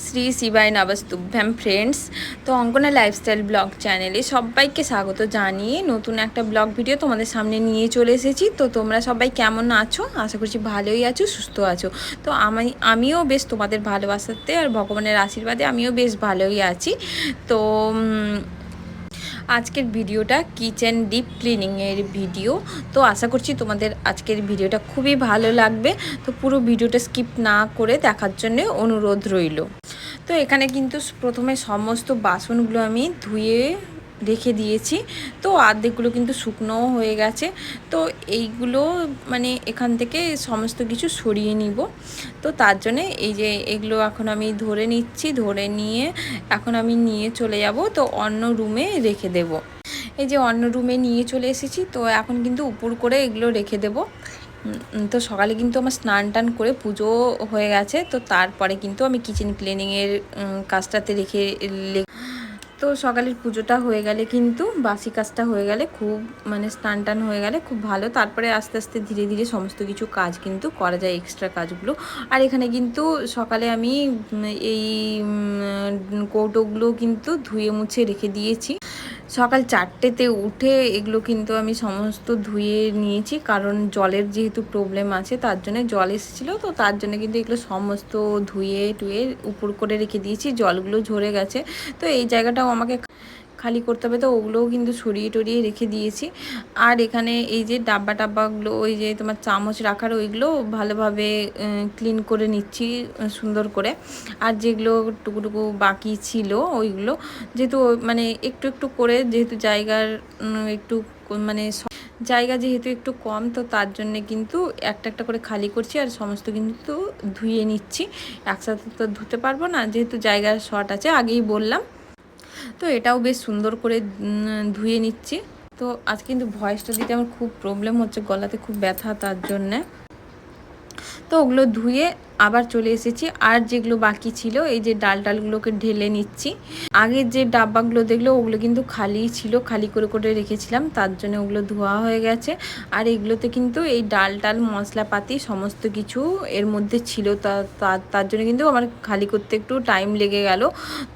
শ্রী শিবায় নবস্তুভ্যাম friends. তো Ankana lifestyle blog চ্যানেলে সবাইকে স্বাগত জানিয়ে নতুন একটা ব্লগ ভিডিও তোমাদের সামনে নিয়ে চলে এসেছি। তো তোমরা সবাই কেমন আছো? আশা করছি ভালোই আছো, সুস্থ আছো। তো আমিও বেশ তোমাদের ভালোবাসাতে আর ভগবানের আশীর্বাদে আমিও বেশ ভালোই আছি। তো আজকের ভিডিওটা কিচেন ডিপ ক্লিনিংয়ের ভিডিও। তো আশা করছি তোমাদের আজকের ভিডিওটা খুবই ভালো লাগবে। তো পুরো ভিডিওটা স্কিপ না করে দেখার জন্য অনুরোধ রইল। তো এখানে কিন্তু প্রথমে সমস্ত বাসনগুলো আমি ধুয়ে রেখে দিয়েছি। তো অর্ধেকগুলো কিন্তু শুকনোও হয়ে গেছে। তো এইগুলো মানে এখান থেকে সমস্ত কিছু সরিয়ে নিব। তো তার জন্যে এই যে এগুলো এখন আমি ধরে নিচ্ছি, ধরে নিয়ে এখন আমি নিয়ে চলে যাব। তো অন্য রুমে রেখে দেব। এই যে অন্য রুমে নিয়ে চলে এসেছি। তো এখন কিন্তু উপর করে এগুলো রেখে দেব। তো সকালে কিন্তু আমার স্নান টান করে পুজো হয়ে গেছে। তো তারপরে কিন্তু আমি কিচেন ক্লিনিংয়ের কাজটাতে তো সকালের পুজোটা হয়ে গেলে কিন্তু বাসি কাজটা হয়ে গেলে খুব মানে স্নান টান হয়ে গেলে খুব ভালো। তারপরে আস্তে আস্তে ধীরে ধীরে সমস্ত কিছু কাজ কিন্তু করা যায়, এক্সট্রা কাজগুলো। আর এখানে কিন্তু সকালে আমি এই কৌটোগুলো কিন্তু ধুয়ে মুছে রেখে দিয়েছি। সকাল 4টেতে উঠে এগুলো কিন্তু আমি সমস্ত ধুয়ে নিয়েছি, কারণ জলের যেহেতু প্রবলেম আছে তার জন্য জল এসেছিলো। তো তার জন্য কিন্তু এগুলো সমস্ত ধুয়ে টুয়ে উপর করে রেখে দিয়েছি। জলগুলো ঝরে গেছে। তো এই জায়গাটাও আমাকে খালি করতে হবে। তো ওগুলোও কিন্তু সরিয়ে টরিয়ে রেখে দিয়েছি। আর এখানে এই যে ডাব্বাগুলো, ওই যে তোমার চামচ রাখার ওইগুলো ভালোভাবে ক্লিন করে নিচ্ছি সুন্দর করে। আর যেগুলো টুকুটুকু বাকি ছিল ওইগুলো যেহেতু মানে একটু একটু করে, যেহেতু জায়গার একটু মানে জায়গা যেহেতু একটু কম, তো তার জন্যে কিন্তু একটা একটা করে খালি করছি আর সমস্ত কিন্তু ধুয়ে নিচ্ছি। একসাথে তো ধুতে পারবো না, যেহেতু জায়গার শর্ট আছে, আগেই বললাম। তো এটাও বেশ সুন্দর করে ধুয়ে নিচ্ছি। তো আজ কিন্তু ভয়েসটা দিতে আমার খুব প্রবলেম হচ্ছে, গলাতে খুব ব্যথা, তার জন্যে। তো ওগুলো ধুয়ে আবার চলে এসেছি। আর যেগুলো বাকি ছিল এই যে ডালগুলোকে ঢেলে নিচ্ছি। আগের যে ডাব্বাগুলো দেখলো ওগুলো কিন্তু খালি ছিল, খালি করে করে রেখেছিলাম, তার জন্য ওগুলো ধোয়া হয়ে গেছে। আর এগুলোতে কিন্তু এই ডাল মশলাপাতি সমস্ত কিছু এর মধ্যে ছিল। তার জন্য কিন্তু আমার খালি করতে একটু টাইম লেগে গেল।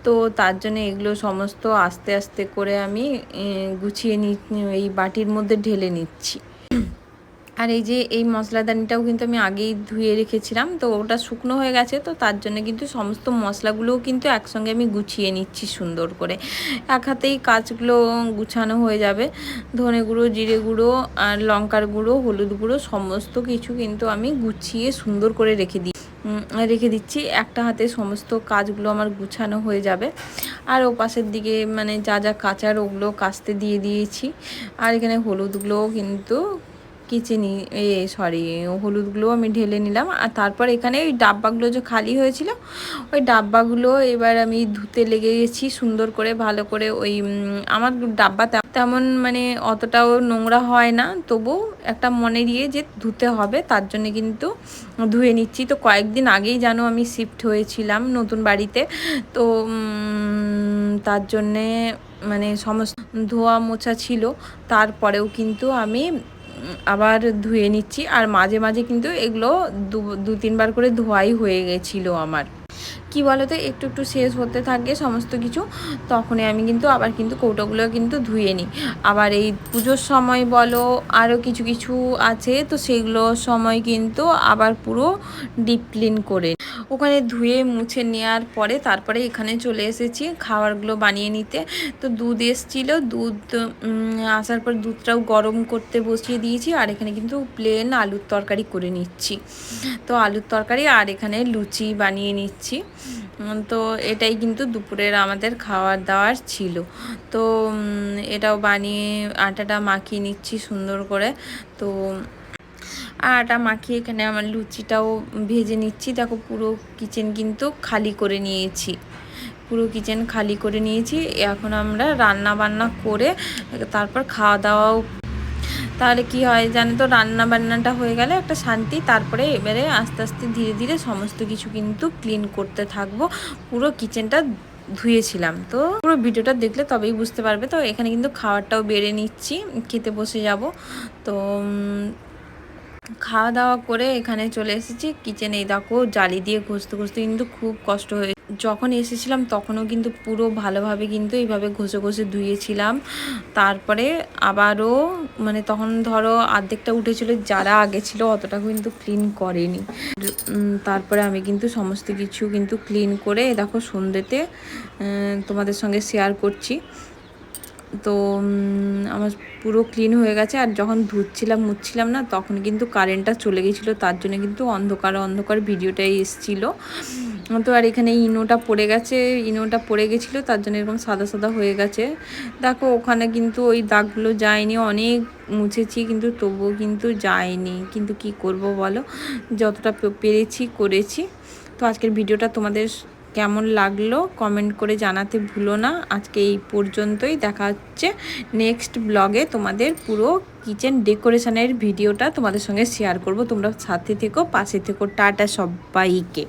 তো তার জন্য এগুলো সমস্ত আস্তে আস্তে করে আমি গুছিয়ে এই বাটির মধ্যে ঢেলে নিচ্ছি। আর এই যে এই মশলাদানিটাও কিন্তু আমি আগেই ধুয়ে রেখেছিলাম, তো ওটা শুকনো হয়ে গেছে। তো তার জন্য কিন্তু সমস্ত মশলাগুলোও কিন্তু একসঙ্গে আমি গুছিয়ে নিচ্ছি সুন্দর করে। এক হাতেই কাজগুলো গুছানো হয়ে যাবে। ধনে গুঁড়ো, জিরে গুঁড়ো আর লঙ্কার গুঁড়ো, হলুদ গুঁড়ো সমস্ত কিছু কিন্তু আমি গুছিয়ে সুন্দর করে রেখে দিচ্ছি। একটা হাতে সমস্ত কাজগুলো আমার গুছানো হয়ে যাবে। আর ও পাশের দিকে মানে যা যা কাচার ওগুলো কাচতে দিয়ে দিয়েছি। আর এখানে হলুদগুলোও কিন্তু হলুদগুলো আমি ঢেলে নিলাম। আর তারপর এখানে ওই ডাব্বাগুলো যে খালি হয়েছিল, ওই ডাব্বাগুলো এবার আমি ধুতে লেগে গেছি সুন্দর করে, ভালো করে। ওই আমার ডাব্বা তেমন মানে অতটাও নোংরা হয় না, তবু একটা মনে দিয়ে যে ধুতে হবে, তার জন্য কিন্তু ধুয়ে নিচ্ছি। তো কয়েকদিন আগেই জানো আমি শিফট হয়েছিলাম নতুন বাড়িতে। তো তার জন্যে মানে সমস্ত ধোয়া মোছা ছিল। তারপরেও কিন্তু আমি আবার ধুয়ে নিচ্ছি। আর মাঝে মাঝে কিন্তু এগুলো 2-3বার করে ধোয়াই হয়ে গেছিলো আমার। কি বলো তো, একটু একটু শেষ হতে থাকে সমস্ত কিছু, তখনই আমি কিন্তু আবার কিন্তু কৌটোগুলো কিন্তু ধুয়ে নিই। আবার এই পুজোর সময় বলো, আরও কিছু কিছু আছে, তো সেগুলোর সময় কিন্তু আবার পুরো ডিপ ক্লিন করে ওখানে ধুয়ে মুছে নেওয়ার পরে তারপরে এখানে চলে এসেছি খাবারগুলো বানিয়ে নিতে। তো দুধ এসেছিলো, দুধ আসার পর দুধটাও গরম করতে বসিয়ে দিয়েছি। আর এখানে কিন্তু প্লেন আলুর তরকারি করে নিচ্ছি। তো আলুর তরকারি আর এখানে লুচি বানিয়ে নিচ্ছি। তো এটাই কিন্তু দুপুরের আমাদের খাওয়ার দাওয়ার ছিল। তো এটাও বানিয়ে আটাটা মাখিয়ে নিচ্ছি সুন্দর করে। তো আটা মাখিয়ে এখানে আমার লুচিটাও ভেজে নিচ্ছি। দেখো পুরো কিচেন কিন্তু খালি করে নিয়েছি, পুরো কিচেন খালি করে নিয়েছি। এখন আমরা রান্না বান্না করে তারপর খাওয়া দাওয়াও, তাহলে কি হয় জানো তো, রান্না বান্নাটা হয়ে গেলে একটা শান্তি। তারপরে এবারে আস্তে আস্তে ধীরে ধীরে সমস্ত কিছু কিন্তু ক্লিন করতে থাকবো। পুরো কিচেনটা ধুয়েছিলাম। তো পুরো ভিডিওটা দেখলে তবেই বুঝতে পারবে। তো এখানে কিন্তু খাবারটাও বেড়ে নিচ্ছি, খেতে বসে যাব। তো খাওয়া দাওয়া করে এখানে চলে এসেছি কিচেনে। দেখো জালি দিয়ে ঘষতে ঘষতে কিন্তু খুব কষ্ট হয়ে, যখন এসেছিলাম তখনও কিন্তু পুরো ভালোভাবে কিন্তু এইভাবে ঘষে ঘষে ধুয়েছিলাম। তারপরে আবারও মানে তখন ধরো অর্ধেকটা উঠেছিল, যারা আগে ছিল অতটা কিন্তু ক্লিন করেনি। তারপরে আমি কিন্তু সমস্ত কিছু কিন্তু ক্লিন করে দেখো সন্ধ্যেতে তোমাদের সঙ্গে শেয়ার করছি। তো আমার পুরো ক্লিন হয়ে গেছে। আর যখন ধুচ্ছিলাম মুছছিলাম না, তখন কিন্তু কারেন্টটা চলে গেছিলো, তার জন্য কিন্তু অন্ধকার অন্ধকার ভিডিওটাই এসেছিলো। তো আর এখানে ইনোটা পড়ে গেছে, ইনোটা পড়ে গেছিলো, তার জন্য এরকম সাদা সাদা হয়ে গেছে। দেখো ওখানে কিন্তু ওই দাগগুলো যায়নি, অনেক মুছেছি কিন্তু তবুও কিন্তু যায়নি। কিন্তু কি করব বলো, যতটা পেরেছি করেছি। তো আজকের ভিডিওটা তোমাদের কেমন লাগলো কমেন্ট করে জানাতে ভুলো না। আজকে এই পর্যন্তই, দেখা হচ্ছে নেক্সট ব্লগে। তোমাদের পুরো কিচেন ডেকোরেশনের ভিডিওটা তোমাদের সঙ্গে শেয়ার করব। তোমরা সাথে থেকো, পাশে থেকো। টাটা সবাইকে।